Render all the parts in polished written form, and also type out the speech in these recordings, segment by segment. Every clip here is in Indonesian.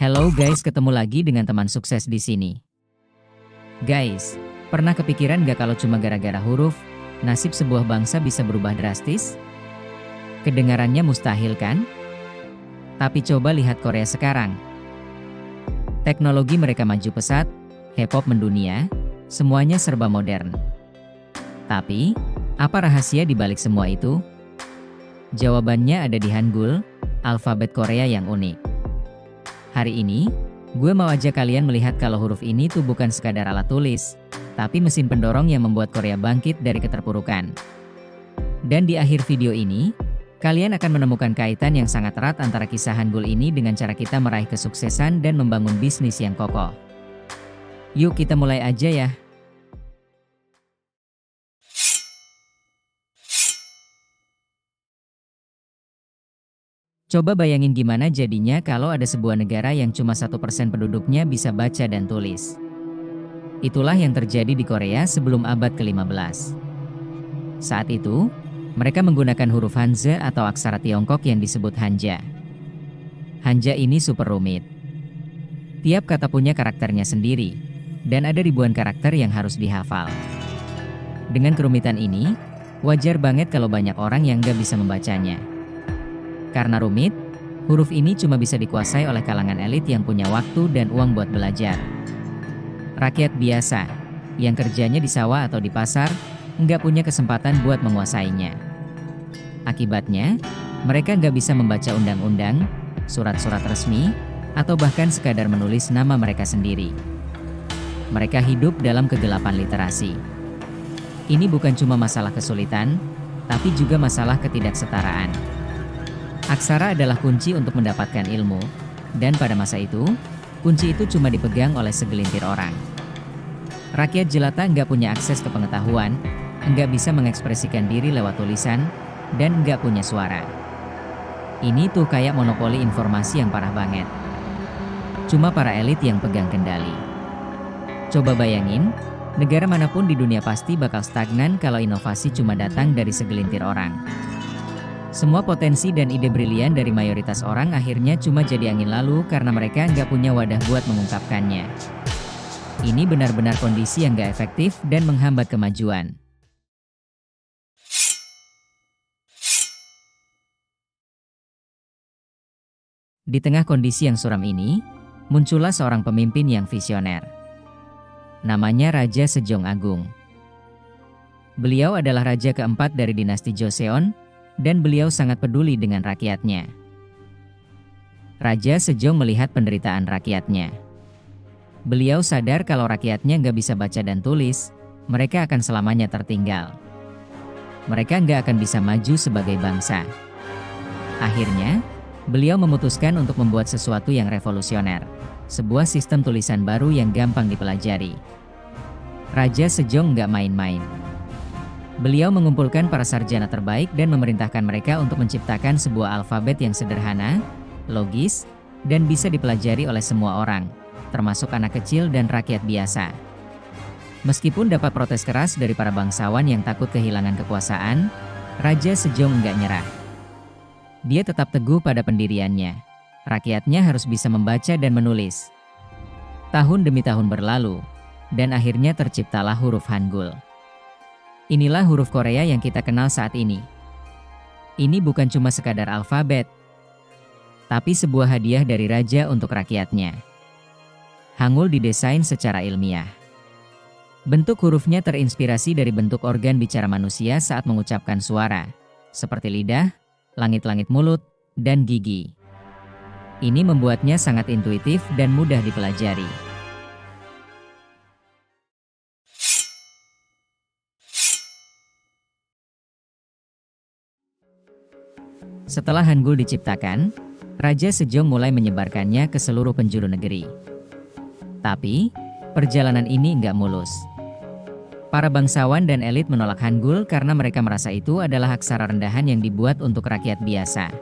Hello guys, ketemu lagi dengan teman sukses di sini. Guys, pernah kepikiran gak kalau cuma gara-gara huruf, nasib sebuah bangsa bisa berubah drastis? Kedengarannya mustahil kan? Tapi coba lihat Korea sekarang. Teknologi mereka maju pesat, K-pop mendunia, semuanya serba modern. Tapi, apa rahasia di balik semua itu? Jawabannya ada di Hangul, alfabet Korea yang unik. Hari ini, gue mau ajak kalian melihat kalau huruf ini tuh bukan sekadar alat tulis, tapi mesin pendorong yang membuat Korea bangkit dari keterpurukan. Dan di akhir video ini, kalian akan menemukan kaitan yang sangat erat antara kisah Hangul ini dengan cara kita meraih kesuksesan dan membangun bisnis yang kokoh. Yuk kita mulai aja ya. Coba bayangin gimana jadinya kalau ada sebuah negara yang cuma 1% penduduknya bisa baca dan tulis. Itulah yang terjadi di Korea sebelum abad ke-15. Saat itu, mereka menggunakan huruf Hanza atau aksara Tiongkok yang disebut Hanja. Hanja ini super rumit. Tiap kata punya karakternya sendiri, dan ada ribuan karakter yang harus dihafal. Dengan kerumitan ini, wajar banget kalau banyak orang yang gak bisa membacanya. Karena rumit, huruf ini cuma bisa dikuasai oleh kalangan elit yang punya waktu dan uang buat belajar. Rakyat biasa, yang kerjanya di sawah atau di pasar, nggak punya kesempatan buat menguasainya. Akibatnya, mereka nggak bisa membaca undang-undang, surat-surat resmi, atau bahkan sekadar menulis nama mereka sendiri. Mereka hidup dalam kegelapan literasi. Ini bukan cuma masalah kesulitan, tapi juga masalah ketidaksetaraan. Aksara adalah kunci untuk mendapatkan ilmu, dan pada masa itu, kunci itu cuma dipegang oleh segelintir orang. Rakyat jelata nggak punya akses ke pengetahuan, nggak bisa mengekspresikan diri lewat tulisan, dan nggak punya suara. Ini tuh kayak monopoli informasi yang parah banget. Cuma para elit yang pegang kendali. Coba bayangin, negara manapun di dunia pasti bakal stagnan kalau inovasi cuma datang dari segelintir orang. Semua potensi dan ide brilian dari mayoritas orang akhirnya cuma jadi angin lalu karena mereka nggak punya wadah buat mengungkapkannya. Ini benar-benar kondisi yang nggak efektif dan menghambat kemajuan. Di tengah kondisi yang suram ini, muncullah seorang pemimpin yang visioner. Namanya Raja Sejong Agung. Beliau adalah raja keempat dari dinasti Joseon, dan beliau sangat peduli dengan rakyatnya. Raja Sejong melihat penderitaan rakyatnya. Beliau sadar kalau rakyatnya nggak bisa baca dan tulis, mereka akan selamanya tertinggal. Mereka nggak akan bisa maju sebagai bangsa. Akhirnya, beliau memutuskan untuk membuat sesuatu yang revolusioner, sebuah sistem tulisan baru yang gampang dipelajari. Raja Sejong nggak main-main. Beliau mengumpulkan para sarjana terbaik dan memerintahkan mereka untuk menciptakan sebuah alfabet yang sederhana, logis, dan bisa dipelajari oleh semua orang, termasuk anak kecil dan rakyat biasa. Meskipun dapat protes keras dari para bangsawan yang takut kehilangan kekuasaan, Raja Sejong enggak nyerah. Dia tetap teguh pada pendiriannya. Rakyatnya harus bisa membaca dan menulis. Tahun demi tahun berlalu, dan akhirnya terciptalah huruf Hangul. Inilah huruf Korea yang kita kenal saat ini. Ini bukan cuma sekadar alfabet, tapi sebuah hadiah dari raja untuk rakyatnya. Hangul didesain secara ilmiah. Bentuk hurufnya terinspirasi dari bentuk organ bicara manusia saat mengucapkan suara, seperti lidah, langit-langit mulut, dan gigi. Ini membuatnya sangat intuitif dan mudah dipelajari. Setelah Hangul diciptakan, Raja Sejong mulai menyebarkannya ke seluruh penjuru negeri. Tapi, perjalanan ini nggak mulus. Para bangsawan dan elit menolak Hangul karena mereka merasa itu adalah aksara rendahan yang dibuat untuk rakyat biasa.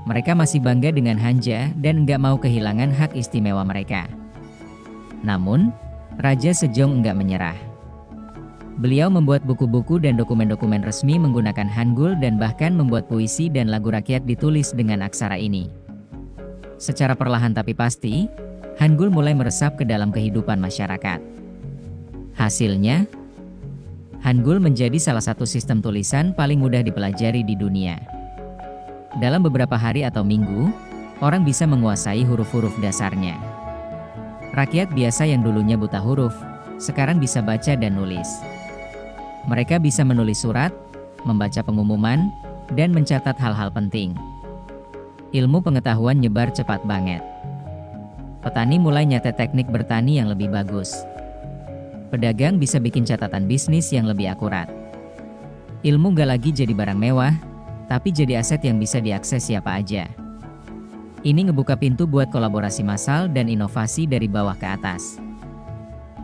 Mereka masih bangga dengan Hanja dan nggak mau kehilangan hak istimewa mereka. Namun, Raja Sejong nggak menyerah. Beliau membuat buku-buku dan dokumen-dokumen resmi menggunakan Hangul dan bahkan membuat puisi dan lagu rakyat ditulis dengan aksara ini. Secara perlahan tapi pasti, Hangul mulai meresap ke dalam kehidupan masyarakat. Hasilnya, Hangul menjadi salah satu sistem tulisan paling mudah dipelajari di dunia. Dalam beberapa hari atau minggu, orang bisa menguasai huruf-huruf dasarnya. Rakyat biasa yang dulunya buta huruf, sekarang bisa baca dan nulis. Mereka bisa menulis surat, membaca pengumuman, dan mencatat hal-hal penting. Ilmu pengetahuan nyebar cepat banget. Petani mulai nyatet teknik bertani yang lebih bagus. Pedagang bisa bikin catatan bisnis yang lebih akurat. Ilmu gak lagi jadi barang mewah, tapi jadi aset yang bisa diakses siapa aja. Ini ngebuka pintu buat kolaborasi massal dan inovasi dari bawah ke atas.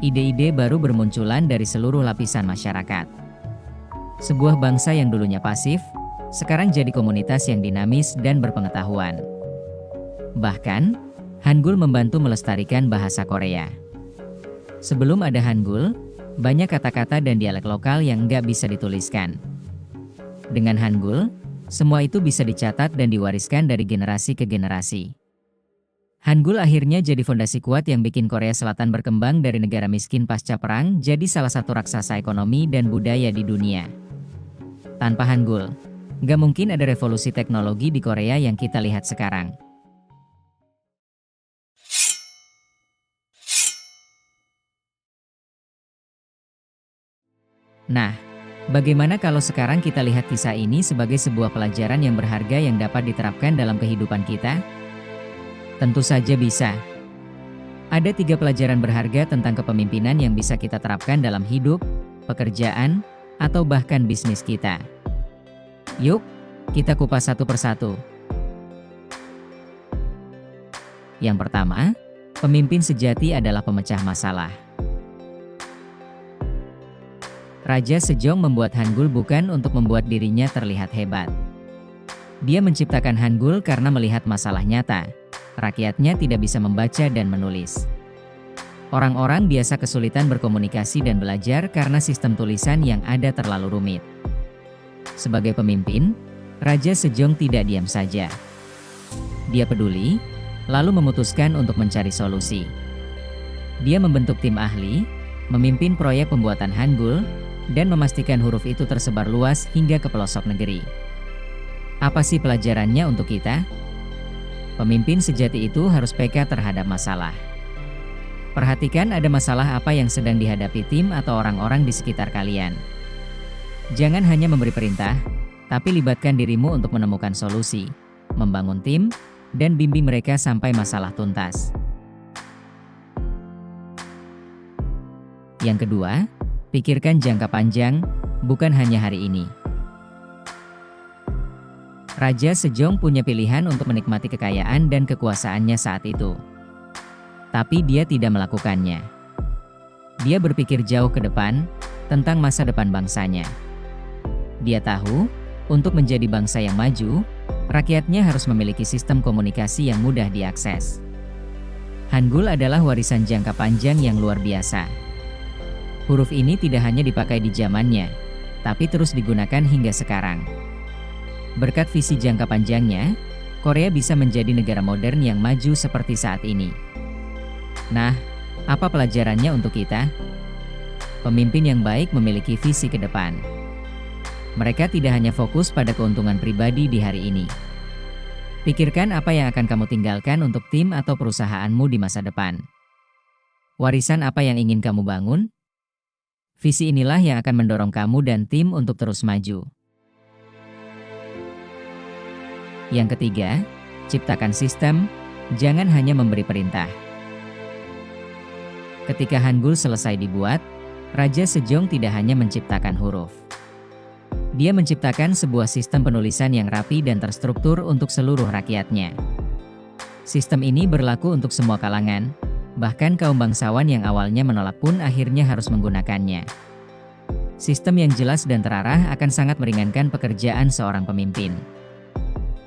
Ide-ide baru bermunculan dari seluruh lapisan masyarakat. Sebuah bangsa yang dulunya pasif, sekarang jadi komunitas yang dinamis dan berpengetahuan. Bahkan, Hangul membantu melestarikan bahasa Korea. Sebelum ada Hangul, banyak kata-kata dan dialek lokal yang nggak bisa dituliskan. Dengan Hangul, semua itu bisa dicatat dan diwariskan dari generasi ke generasi. Hangul akhirnya jadi fondasi kuat yang bikin Korea Selatan berkembang dari negara miskin pasca perang jadi salah satu raksasa ekonomi dan budaya di dunia. Tanpa Hangul, nggak mungkin ada revolusi teknologi di Korea yang kita lihat sekarang. Nah, bagaimana kalau sekarang kita lihat kisah ini sebagai sebuah pelajaran yang berharga yang dapat diterapkan dalam kehidupan kita? Tentu saja bisa. Ada 3 pelajaran berharga tentang kepemimpinan yang bisa kita terapkan dalam hidup, pekerjaan, atau bahkan bisnis kita. Yuk, kita kupas satu persatu. Yang pertama, pemimpin sejati adalah pemecah masalah. Raja Sejong membuat Hangul bukan untuk membuat dirinya terlihat hebat. Dia menciptakan Hangul karena melihat masalah nyata. Rakyatnya tidak bisa membaca dan menulis. Orang-orang biasa kesulitan berkomunikasi dan belajar karena sistem tulisan yang ada terlalu rumit. Sebagai pemimpin, Raja Sejong tidak diam saja. Dia peduli, lalu memutuskan untuk mencari solusi. Dia membentuk tim ahli, memimpin proyek pembuatan Hangul, dan memastikan huruf itu tersebar luas hingga ke pelosok negeri. Apa sih pelajarannya untuk kita? Pemimpin sejati itu harus peka terhadap masalah. Perhatikan ada masalah apa yang sedang dihadapi tim atau orang-orang di sekitar kalian. Jangan hanya memberi perintah, tapi libatkan dirimu untuk menemukan solusi, membangun tim, dan bimbing mereka sampai masalah tuntas. Yang kedua, pikirkan jangka panjang, bukan hanya hari ini. Raja Sejong punya pilihan untuk menikmati kekayaan dan kekuasaannya saat itu. Tapi dia tidak melakukannya. Dia berpikir jauh ke depan, tentang masa depan bangsanya. Dia tahu, untuk menjadi bangsa yang maju, rakyatnya harus memiliki sistem komunikasi yang mudah diakses. Hangul adalah warisan jangka panjang yang luar biasa. Huruf ini tidak hanya dipakai di zamannya, tapi terus digunakan hingga sekarang. Berkat visi jangka panjangnya, Korea bisa menjadi negara modern yang maju seperti saat ini. Nah, apa pelajarannya untuk kita? Pemimpin yang baik memiliki visi ke depan. Mereka tidak hanya fokus pada keuntungan pribadi di hari ini. Pikirkan apa yang akan kamu tinggalkan untuk tim atau perusahaanmu di masa depan. Warisan apa yang ingin kamu bangun? Visi inilah yang akan mendorong kamu dan tim untuk terus maju. Yang ketiga, ciptakan sistem, jangan hanya memberi perintah. Ketika Hangul selesai dibuat, Raja Sejong tidak hanya menciptakan huruf. Dia menciptakan sebuah sistem penulisan yang rapi dan terstruktur untuk seluruh rakyatnya. Sistem ini berlaku untuk semua kalangan, bahkan kaum bangsawan yang awalnya menolak pun akhirnya harus menggunakannya. Sistem yang jelas dan terarah akan sangat meringankan pekerjaan seorang pemimpin.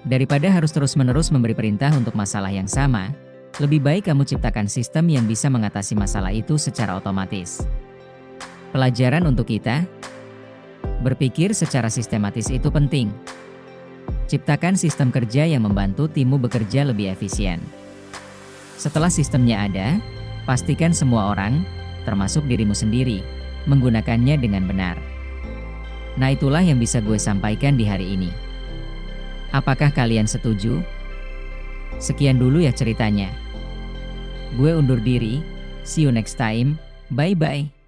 Daripada harus terus-menerus memberi perintah untuk masalah yang sama, lebih baik kamu ciptakan sistem yang bisa mengatasi masalah itu secara otomatis. Pelajaran untuk kita, berpikir secara sistematis itu penting. Ciptakan sistem kerja yang membantu timmu bekerja lebih efisien. Setelah sistemnya ada, pastikan semua orang, termasuk dirimu sendiri, menggunakannya dengan benar. Nah, itulah yang bisa gue sampaikan di hari ini. Apakah kalian setuju? Sekian dulu ya ceritanya. Gue undur diri, see you next time, bye-bye.